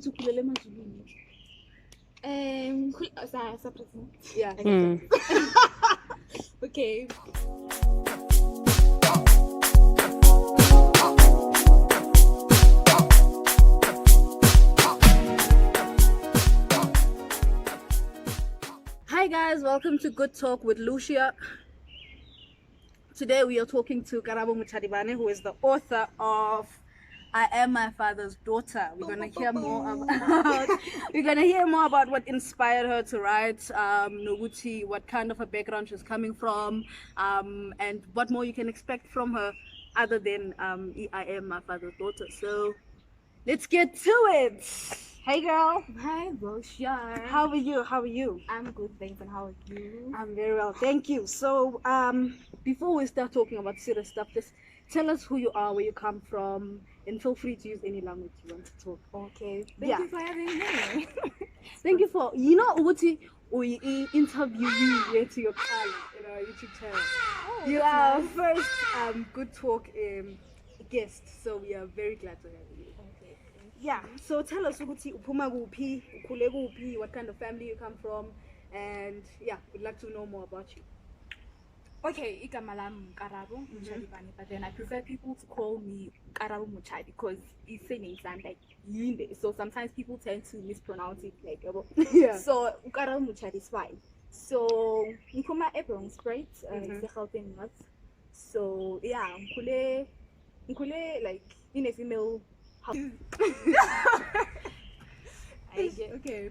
Ukhulele emazulwini. Yeah. Okay. Hi guys, welcome to Good Talk with Lucia. Today we are talking to Karabo Mochadibane, who is the author of I Am My Father's Daughter. We're gonna hear more about what inspired her to write Noguchi, what kind of a background she's coming from, and what more you can expect from her other than I Am My Father's Daughter. So let's get to it. Hey girl. Hi, Roshar. How are you? I'm good, thanks. And how are you? I'm very well, thank you. So, before we start talking about serious stuff, just tell us who you are, where you come from, and feel free to use any language you want to talk. Okay. Thank you for having me. Thank you for, Uti, we interview you here to your channel, our YouTube channel. Oh, You that's are our nice. first Good Talk guest, so we are very glad to have you. Okay. Yeah, so tell us ukuthi uphuma kuphi, ukhule kuphi, what kind of family you come from, and yeah, we'd like to know more about you. Okay, igama lami Karabo Mochadibane, but then I prefer people to call me Karabo Mochadi because his surname sounds like Yinde. So sometimes people tend to mispronounce it like yabo. Yeah. So Karabo Mochadi is fine. So ngikuma eBronxbreed, Gauteng North. So yeah, ngikule like in a female house. I get Okay.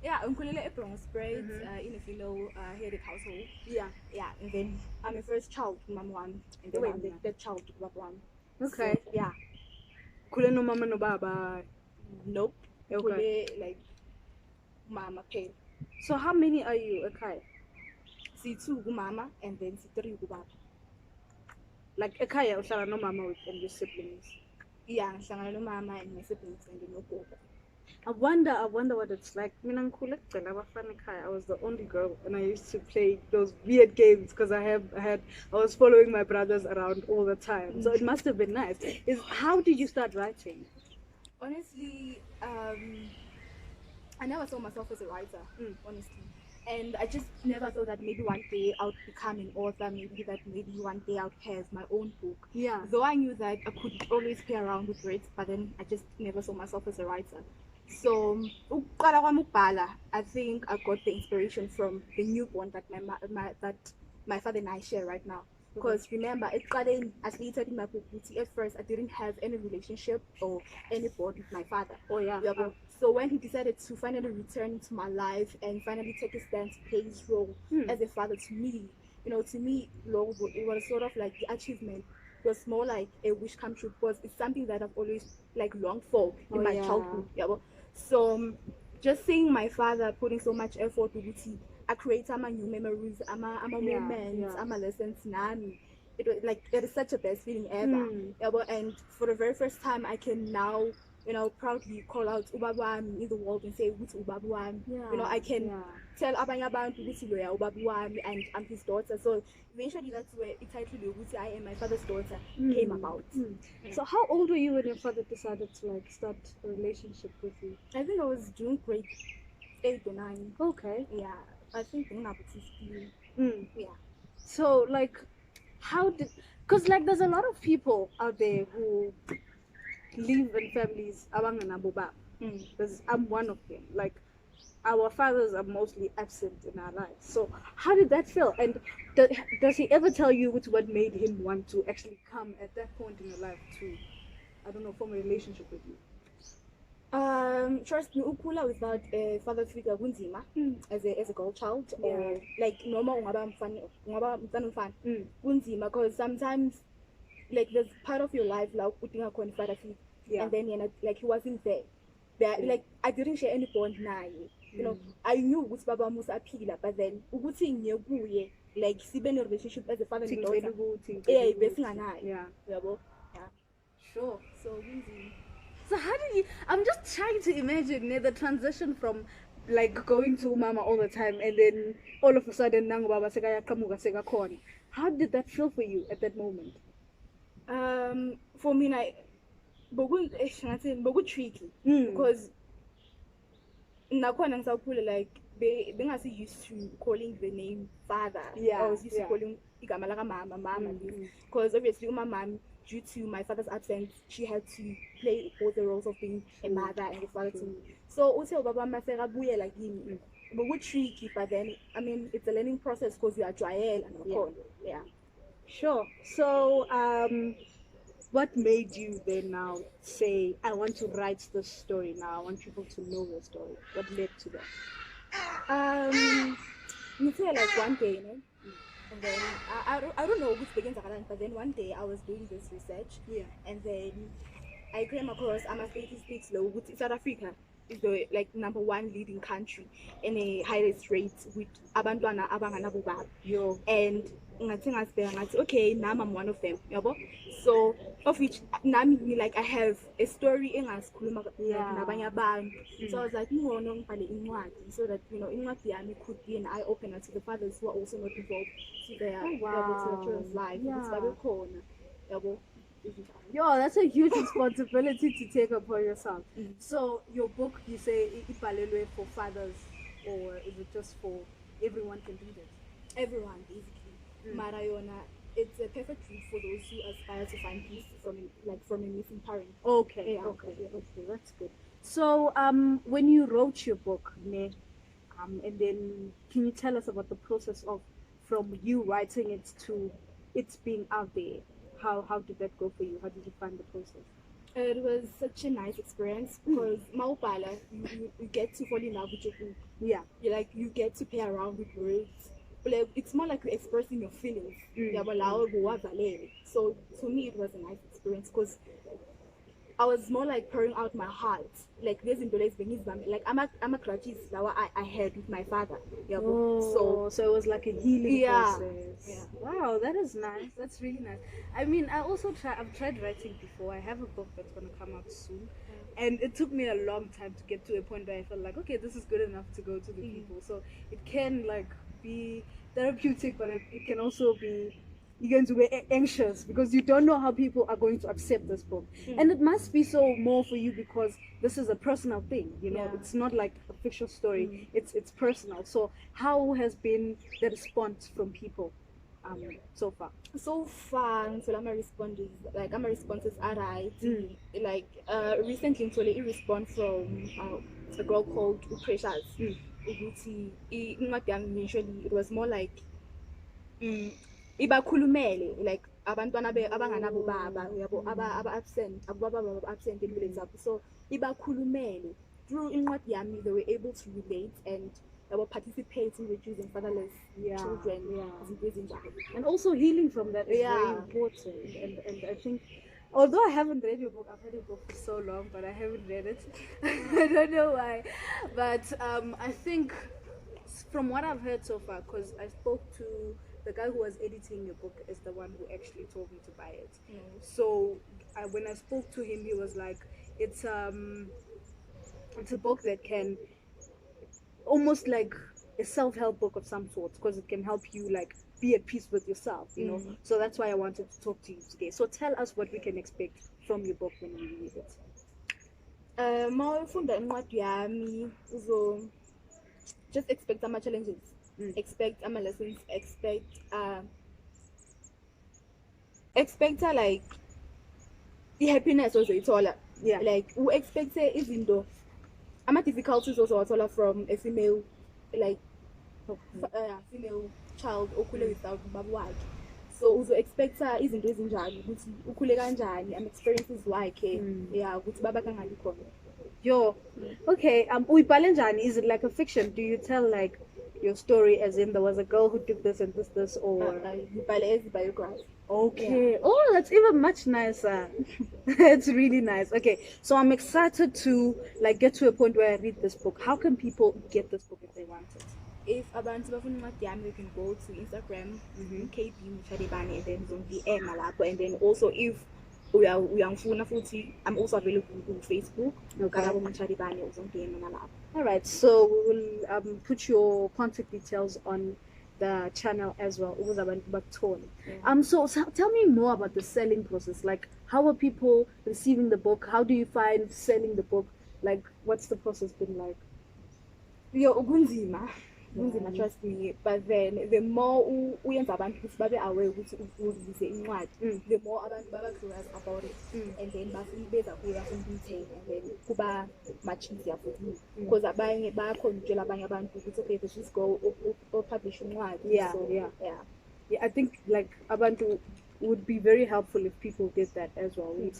yeah, ngikule eBronxbreed in a female headed household. Yeah. Yeah, and then I'm the first child, mom one, and then Wait, I'm the third child, baba one. Okay. So, yeah. Kule no mama no baba. Nope. Okay. Like mama pay. So how many are you? Okay. See two mama and then see three baba. Like Ekaya uhlala no mama with and your siblings. Yeah, ngihlangana no mama and my siblings and no gogo. I wonder what it's like. Mina ngikhule kugcina abafana ekhaya. I was the only girl and I used to play those weird games because I was following my brothers around all the time. So it must have been nice. How did you start writing? Honestly, I never saw myself as a writer, honestly. And I just never thought that maybe one day I would become an author, maybe one day I would have my own book. Yeah. Though I knew that I could always play around with it, but then I just never saw myself as a writer. So, ukuqala kwami ukubhala, I think I got the inspiration from the newborn that my father and I share right now. Because remember, as stated in my book, at first I didn't have any relationship or any bond with my father. Oh yeah. So when he decided to finally return into my life and finally take a stand to play his role as a father to me, it was sort of like the achievement. It was more like a wish come true because it's something that I've always like longed for in my childhood. Yeah. So just seeing my father putting so much effort with I create new memories, moments, lessons, nami. It is such a best feeling ever. And for the very first time I can now proudly call out ubabwami in the world and say ukuthi ubabwami. I can tell abanye abantu ukuthi loya ubabwami and I'm his daughter. So eventually that's where the title ukuthi I Am My Father's Daughter came about. So how old were you when your father decided to like start a relationship with you? I think I was doing grade 8 or 9. Okay. Yeah, I think I'm about 15. Yeah. So like because like there's a lot of people out there who live in families abanganabo baba. I'm one of them. Like our fathers are mostly absent in our lives. So how did that feel? And does he ever tell you what made him want to actually come at that point in your life to, I don't know, form a relationship with you? Trust me, ukula without a father figure kunzima as a girl child, or like normal ungaba mfana kunzima because sometimes like there's part of your life like udinga khona father figure and then like he wasn't there. Like I didn't share any bond naye. I knew ukuthi baba musa aphila, but then ukuthi ngiye kuye like sibe ne relationship as a father and daughter besinganayo yabo. Yeah, sure. So kunzima. So how did you? I'm just trying to imagine the transition from like going to mama all the time and then all of a sudden nangu baba sekayaqhamuka sekakhona. How did that feel for you at that moment? For me, bogu tricky because nakhona ngisakhula like bengasi used to calling the name father. Yeah, I was used yeah. to calling igama laka mama because obviously my mom, due to my father's absence, she had to play both the roles of being a mother and a father to me. So uthe ubaba masekabuye kimi, but we tricky, but then I mean it's a learning process because you are trial and yeah. Sure. So what made you then now say, I want to write this story now, I want people to know the story? What led to that? You feel like one day, you know, and then I don't know which begins, but then one day I was doing this research, and then I came across statistics low with South Africa is the like #1 leading country in a highest rate with abantwana abanganabo baba. Yo. And okay, now I'm one of them, yabo. So of which nami like I have a story in our school nabanye abantu. So I was like, ngibone ngibhale incwadi so that you know incwadi yami could be an eye opener to the fathers who are also not involved to their to the children's life. Yabo. Yo, that's a huge responsibility to take upon yourself. So your book, you say ipalelwe for fathers, or is it just for everyone can read it? Everyone basically. Marayona, it's a perfect read for those who aspire to find peace from a missing parent. Okay, that's good. So when you wrote your book, and then can you tell us about the process of from you writing it to it being out there? How did that go for you? How did you find the process? It was such a nice experience because maupala, you get to fall in love with your book. Yeah. You get to play around with words. Like, it's more like you're expressing your feelings. So to me it was a nice experience because I was more like pouring out my heart. Like there's in like I'm a grudges that I had with my father. So it was like a healing process. Yeah. Wow, that is nice. That's really nice. I mean, I've tried writing before. I have a book that's gonna come out soon. And it took me a long time to get to a point where I felt like, okay, this is good enough to go to the people. So it can like be therapeutic, but it can also be, you're going to be anxious because you don't know how people are going to accept this book. And it must be so more for you because this is a personal thing, you know. It's not like a fictional story. It's personal. So how has been the response from people so far? So far, so my responses are right. Like recently, I respond from a girl called Precious. Usually, it was more like ibakhulumele, like abantwana abanganabo baba yabo aba-absent absent empilweni zabo, so ibakhulumele through incwadi yami. They were able to relate and they were participating with choosing fatherless children. And also healing from that is very important. And I think, although I haven't read your book, I've had your book for so long, but I haven't read it. I don't know why, but I think from what I've heard so far, because I spoke to the guy who was editing your book, is the one who actually told me to buy it. So when I spoke to him, he was like, it's a book that can almost like a self-help book of some sort, because it can help you like be at peace with yourself, you know. So that's why I wanted to talk to you today. So tell us what we can expect from your book when we read it. Mawufunda incwadi yami just expect some challenges, expect some lessons, expect like the happiness also ithola. Like we expect izinto difficulties also wathola from a female, like female child okhule without ubaba wakhe. So uzo expect izinto ezinjani ukuthi ukhule kanjani, experiences wakhe ukuthi baba kangali khona. Yo, okay. Uyibhale njani? Is it like a fiction? Do you tell like your story as in there was a girl who did this and this, or ngibhale as biography? Okay. Oh, that's even much nicer. It's really nice. Okay, so I'm excited to like get to a point where I read this book. How can people get this book if they want it? If abantu bafuna incwadi yami, you can go to Instagram, KB Mochadibane, and then DM lapho. And then also if uyangifuna futhi, I'm also available on Facebook. Karabo Mochadibane uzongidm lapho. All right, so we will put your contact details on the channel as well. So tell me more about the selling process. Like, how are people receiving the book? How do you find selling the book? Like, what's the process been like? Yo, kunzima, trust me. But then the more uyenza abantu ukuthi babe aware ukuthi uzise incwadi, the more abantu baba curious about it, and then beza kuya ukuyithenga, and then kuba much easier for you because abanye bayakhonjela abanye abantu ukuthi okay, let's just go publish incwadi. Yeah, So, yeah. yeah. I think like abantu would be very helpful if people did that as well. You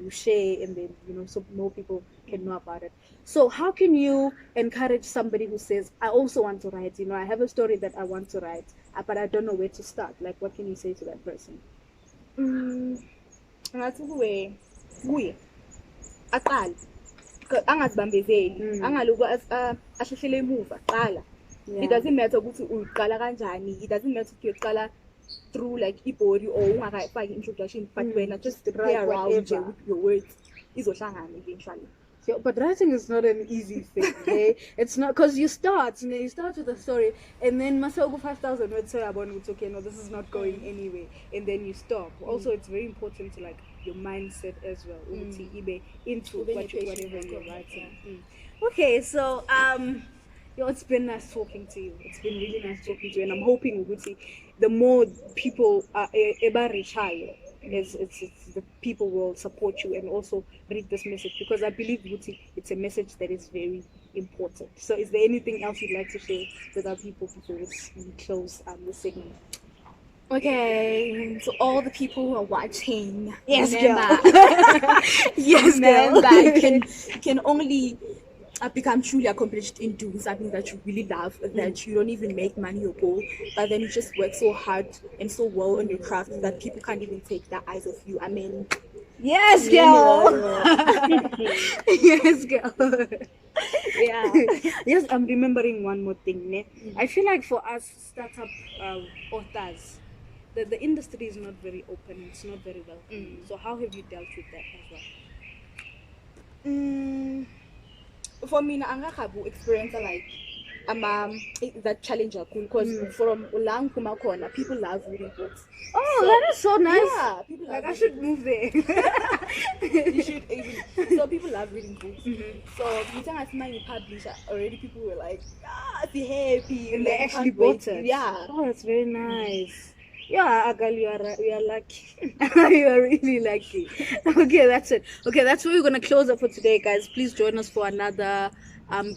share, and then so more people can know about it. So how can you encourage somebody who says, I also want to write, I have a story that I want to write, but I don't know where to start? Like, what can you say to that person? Ngathi kuye aqala angazibambezeli angaloku ahlehlele emuva qala. It doesn't matter ukuthi uqala kanjani, it doesn't matter if uqala through like ibody or ungakafaki introduction, but wena just play around with your words izohlangana eventually. So, but writing is not an easy thing, okay? It's not, because you start with a story, and then Masago 5,000 words say about it's okay, no, this is not going anywhere, and then you stop. Also, it's very important to like your mindset as well, into whatever you're writing. Okay, so it's been nice talking to you. It's been really nice talking to you, and I'm hoping the more people are it's the people will support you and also read this message, because I believe it's a message that is very important. So is there anything else you'd like to share with our people before we close the segment? Okay, so all the people who are watching, yes, remember, yes, remember, can only become truly accomplished in doing something that you really love, that you don't even make money or goal, but then you just work so hard and so well on your craft that people can't even take their eyes off you. I mean, yes, girl. Yes, girl. Yeah. Yes, I'm remembering one more thing. I feel like for us startup authors, the industry is not very open. It's not very welcoming. So how have you dealt with that as well? For me, angakabu experience like that challenge because from Ulang Kumakona, people love reading books. Oh, so, that is so nice. Yeah, people love I should move there. You should even. So people love reading books. So as my publisher, already people were like, be happy, and they actually bought it. Yeah. Oh, that's very nice. Yeah, Agal, you are lucky. You are really lucky. Okay, that's it. Okay, that's where we're gonna close up for today, guys. Please join us for another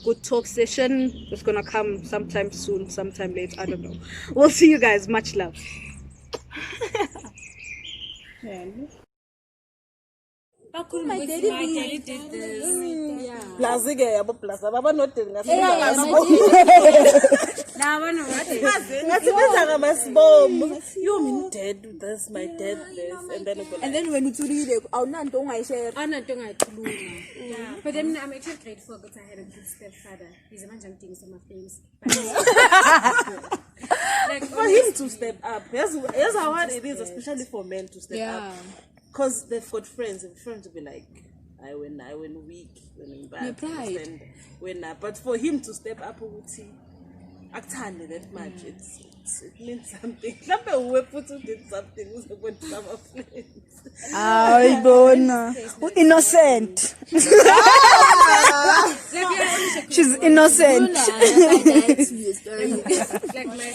good talk session. It's gonna come sometime soon, sometime late. I don't know. We'll see you guys. Much love. My daddy did this. Yeah. Plus again, plus Baba not doing that. Now I know what it is. You mean dead do this, my dad this, and then when you read it, I share. Yeah. But then I'm actually grateful because I had a good stepfather. He's a man jumping some of things. Like for him to step up, here's how hard it is, especially for men to step up. Because they've got friends, and friends will be like, I win weak, when bad, and but for him to step up, actually that much, it means something. Whoever did something was about some friends. I don't know. Innocent. She's innocent. Like my